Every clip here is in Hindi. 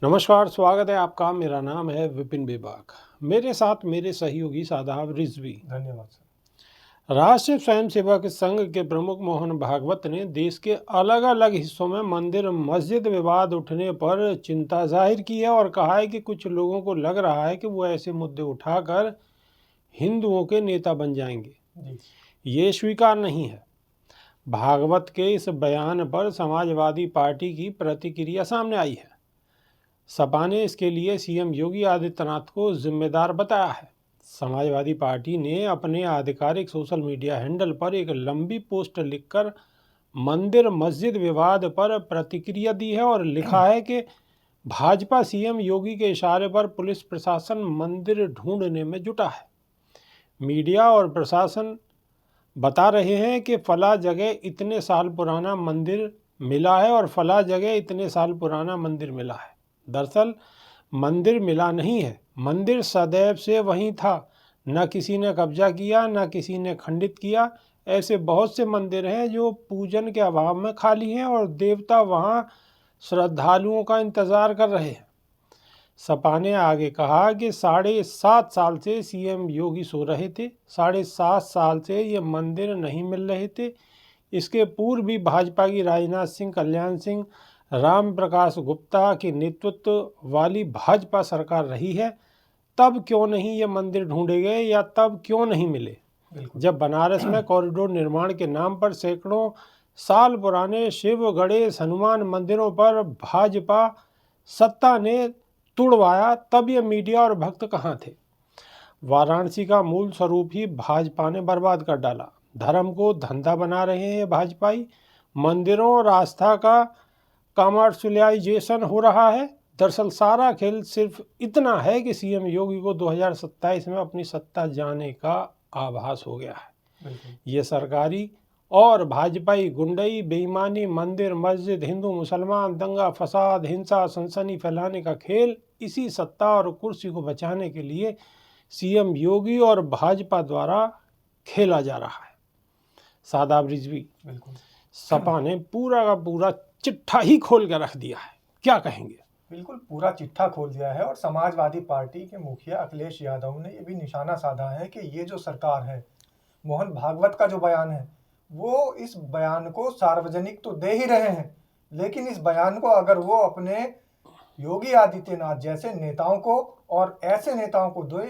नमस्कार, स्वागत है आपका। मेरा नाम है विपिन बेबाक। मेरे साथ मेरे सहयोगी सादाब रिजवी। धन्यवाद सर। राष्ट्रीय स्वयंसेवक संघ के प्रमुख मोहन भागवत ने देश के अलग अलग हिस्सों में मंदिर मस्जिद विवाद उठने पर चिंता जाहिर की है और कहा है कि कुछ लोगों को लग रहा है कि वो ऐसे मुद्दे उठाकर हिंदुओं के नेता बन जाएंगे। ये स्वीकार नहीं है। भागवत के इस बयान पर समाजवादी पार्टी की प्रतिक्रिया सामने आई है। सपा ने इसके लिए सीएम योगी आदित्यनाथ को जिम्मेदार बताया है। समाजवादी पार्टी ने अपने आधिकारिक सोशल मीडिया हैंडल पर एक लंबी पोस्ट लिखकर मंदिर मस्जिद विवाद पर प्रतिक्रिया दी है और लिखा है कि भाजपा सीएम योगी के इशारे पर पुलिस प्रशासन मंदिर ढूंढने में जुटा है। मीडिया और प्रशासन बता रहे हैं कि फला जगह इतने साल पुराना मंदिर मिला है और फला जगह इतने साल पुराना मंदिर मिला है। दरअसल मंदिर मिला नहीं है, मंदिर सदैव से वहीं था। न किसी ने कब्जा किया, न किसी ने खंडित किया। ऐसे बहुत से मंदिर हैं जो पूजन के अभाव में खाली हैं और देवता वहां श्रद्धालुओं का इंतजार कर रहे हैं। सपा ने आगे कहा कि 7.5 साल से सीएम योगी सो रहे थे। 7.5 साल से ये मंदिर नहीं मिल रहे थे। इसके पूर्व भी भाजपा की राजनाथ सिंह, कल्याण सिंह, राम प्रकाश गुप्ता के नेतृत्व वाली भाजपा सरकार रही है। तब क्यों नहीं ये मंदिर ढूंढे गए या तब क्यों नहीं मिले? जब बनारस में कॉरिडोर निर्माण के नाम पर सैकड़ों साल पुराने शिव, गणेश, हनुमान मंदिरों पर भाजपा सत्ता ने तुड़वाया, तब ये मीडिया और भक्त कहाँ थे? वाराणसी का मूल स्वरूप ही भाजपा ने बर्बाद कर डाला। धर्म को धंधा बना रहे हैं भाजपाई। मंदिरों और आस्था का कमर्शियलाइजेशन हो रहा है। दरअसल सारा खेल सिर्फ इतना है कि सीएम योगी को 2027 में अपनी सत्ता जाने का आभास हो गया है। ये सरकारी और भाजपाई गुंडई, बेईमानी, मंदिर मस्जिद, हिंदू मुसलमान, दंगा फसाद, हिंसा, सनसनी फैलाने का खेल इसी सत्ता और कुर्सी को बचाने के लिए सीएम योगी और भाजपा द्वारा खेला जा रहा है। सादाब रिजवी, सपा ने पूरा का पूरा चिट्ठा ही खोल कर रख दिया है, क्या कहेंगे? बिल्कुल पूरा चिट्ठा खोल दिया है और समाजवादी पार्टी के मुखिया अखिलेश यादव ने ये भी निशाना साधा है कि ये जो सरकार है, मोहन भागवत का जो बयान है, वो इस बयान को सार्वजनिक तो दे ही रहे हैं, लेकिन इस बयान को अगर वो अपने योगी आदित्यनाथ जैसे नेताओं को और ऐसे नेताओं को दे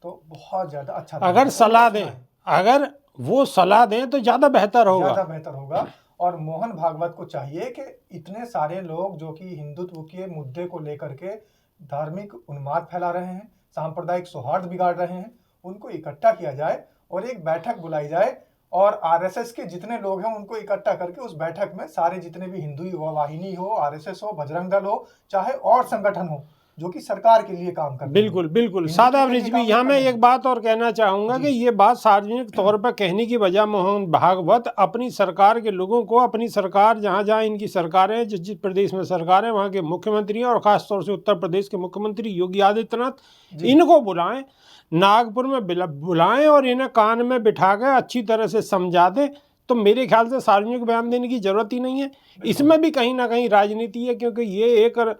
तो बहुत ज्यादा अच्छा, अगर सलाह दें, अगर वो सलाह दें तो ज्यादा बेहतर होगा। और मोहन भागवत को चाहिए कि इतने सारे लोग जो कि हिंदुत्व के मुद्दे को लेकर के धार्मिक उन्माद फैला रहे हैं, सांप्रदायिक सौहार्द बिगाड़ रहे हैं, उनको इकट्ठा किया जाए और एक बैठक बुलाई जाए और आरएसएस के जितने लोग हैं उनको इकट्ठा करके उस बैठक में सारे जितने भी हिंदू युवा वाहिनी हो, आरएसएस हो, बजरंग दल हो, चाहे और संगठन हो जो कि सरकार के लिए काम करते हैं। बिल्कुल सादाब रिजवी, यहाँ मैं एक बात और कहना चाहूँगा कि ये बात सार्वजनिक तौर पर कहने की वजह मोहन भागवत अपनी सरकार के लोगों को, अपनी सरकार जहाँ जहाँ इनकी सरकारें, जिस प्रदेश में सरकार है वहाँ के मुख्यमंत्री और ख़ासतौर से उत्तर प्रदेश के मुख्यमंत्री योगी आदित्यनाथ, इनको बुलाएं, नागपुर में बुलाएं और इन्हें कान में बिठा कर अच्छी तरह से समझा दें। तो मेरे ख्याल से सार्वजनिक बयान देने की जरूरत ही नहीं है। इसमें भी कहीं ना कहीं राजनीति है, क्योंकि ये एक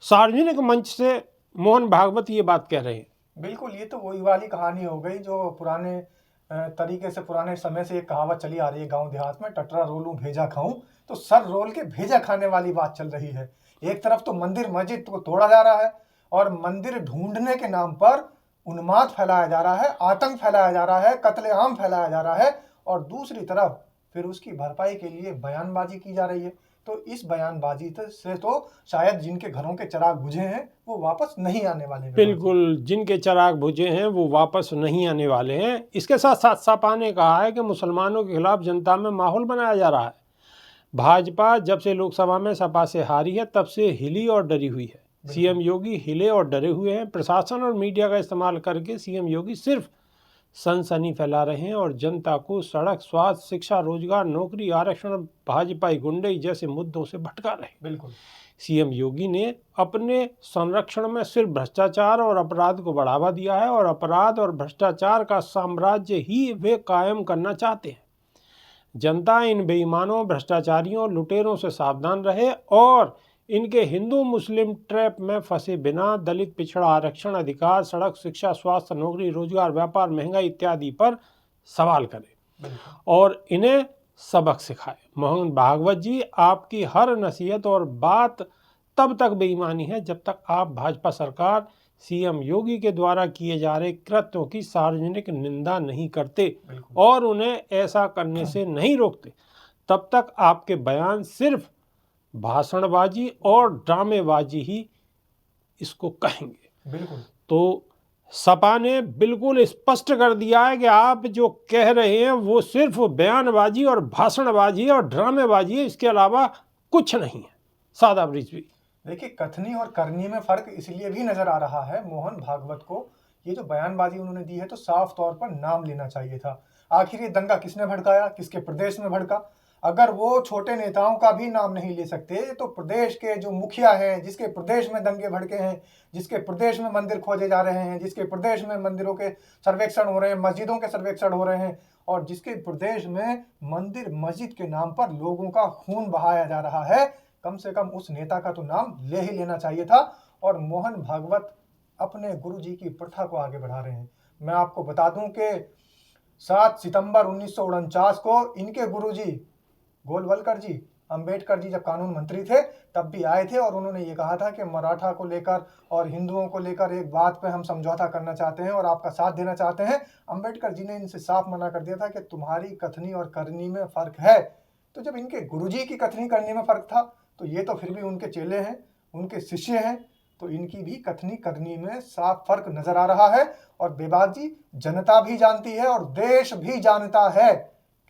सार्वजनिक मंच से मोहन भागवत ये बात कह रहे हैं। बिल्कुल, ये तो वही वाली कहानी हो गई जो पुराने तरीके से, पुराने समय से एक कहावत चली आ रही है गांव देहात में, टटरा रोलूं भेजा खाऊं, तो सर रोल के भेजा खाने वाली बात चल रही है। एक तरफ तो मंदिर मस्जिद को तोड़ा जा रहा है और मंदिर ढूंढने के नाम पर उन्माद फैलाया जा रहा है, आतंक फैलाया जा रहा है, कत्लेआम फैलाया जा रहा है, और दूसरी तरफ फिर उसकी भरपाई के लिए बयानबाजी की जा रही है। तो इस बयानबाजी से तो शायद जिनके घरों के चिराग बुझे हैं वो वापस नहीं आने वाले हैं। बिल्कुल, जिनके चिराग बुझे हैं वो वापस नहीं आने वाले हैं। इसके साथ साथ सपा ने कहा है कि मुसलमानों के खिलाफ जनता में माहौल बनाया जा रहा है। भाजपा जब से लोकसभा में सपा से हारी है तब से हिली और डरी हुई है। सीएम योगी हिले और डरे हुए हैं। प्रशासन और मीडिया का इस्तेमाल करके सीएम योगी सिर्फ सनसनी फैला रहे हैं और जनता को सड़क, स्वास्थ्य, शिक्षा, रोजगार, नौकरी, आरक्षण, भाजपाई गुंडई जैसे मुद्दों से भटका रहे हैं। बिल्कुल, सीएम योगी ने अपने संरक्षण में सिर्फ भ्रष्टाचार और अपराध को बढ़ावा दिया है और अपराध और भ्रष्टाचार का साम्राज्य ही वे कायम करना चाहते हैं। जनता इन बेईमानों, भ्रष्टाचारियों, लुटेरों से सावधान रहे और इनके हिंदू मुस्लिम ट्रैप में फंसे बिना दलित, पिछड़ा, आरक्षण, अधिकार, सड़क, शिक्षा, स्वास्थ्य, नौकरी, रोजगार, व्यापार, महंगाई इत्यादि पर सवाल करें और इन्हें सबक सिखाए। मोहन भागवत जी, आपकी हर नसीहत और बात तब तक बेईमानी है जब तक आप भाजपा सरकार, सीएम योगी के द्वारा किए जा रहे कृत्यों की सार्वजनिक निंदा नहीं करते और उन्हें ऐसा करने से नहीं रोकते। तब तक आपके बयान सिर्फ भाषणबाजी और ड्रामेबाजी ही इसको कहेंगे। बिल्कुल। तो सपा ने बिल्कुल स्पष्ट कर दिया है कि आप जो कह रहे हैं वो सिर्फ बयानबाजी और भाषणबाजी और ड्रामेबाजी है, इसके अलावा कुछ नहीं है। सादा रिजवी, देखिए, कथनी और करनी में फर्क इसलिए भी नजर आ रहा है मोहन भागवत को। ये जो बयानबाजी उन्होंने दी है तो साफ तौर पर नाम लेना चाहिए था। आखिर ये दंगा किसने भड़काया, किसके प्रदेश में भड़का? अगर वो छोटे नेताओं का भी नाम नहीं ले सकते तो प्रदेश के जो मुखिया हैं, जिसके प्रदेश में दंगे भड़के हैं, जिसके प्रदेश में मंदिर खोजे जा रहे हैं, जिसके प्रदेश में मंदिरों के सर्वेक्षण हो रहे हैं, मस्जिदों के सर्वेक्षण हो रहे हैं और जिसके प्रदेश में मंदिर मस्जिद के नाम पर लोगों का खून बहाया जा रहा है, कम से कम उस नेता का तो नाम ले ही लेना चाहिए था। और मोहन भागवत अपने गुरुजी की प्रथा को आगे बढ़ा रहे हैं। मैं आपको बता दूं कि 7 सितंबर 1949 को इनके गुरुजी गोलवलकर जी, अंबेडकर जी जब कानून मंत्री थे तब भी आए थे और उन्होंने ये कहा था कि मराठा को लेकर और हिंदुओं को लेकर एक बात पे हम समझौता करना चाहते हैं और आपका साथ देना चाहते हैं। अंबेडकर जी ने इनसे साफ मना कर दिया था कि तुम्हारी कथनी और करनी में फर्क है। तो जब इनके गुरुजी की कथनी करनी में फर्क था तो ये तो फिर भी उनके चेले हैं, उनके शिष्य हैं, तो इनकी भी कथनी करनी में साफ फर्क नजर आ रहा है। और बेबाक जी, जनता भी जानती है और देश भी जानता है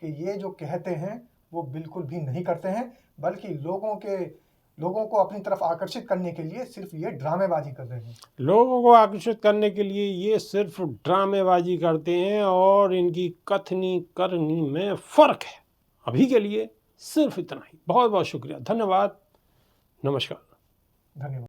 कि ये जो कहते हैं वो बिल्कुल भी नहीं करते हैं, बल्कि लोगों को अपनी तरफ आकर्षित करने के लिए सिर्फ ये ड्रामेबाजी कर रहे हैं। लोगों को आकर्षित करने के लिए ये सिर्फ ड्रामेबाजी करते हैं और इनकी कथनी करनी में फर्क है। अभी के लिए सिर्फ इतना ही। बहुत बहुत शुक्रिया, धन्यवाद, नमस्कार। धन्यवाद।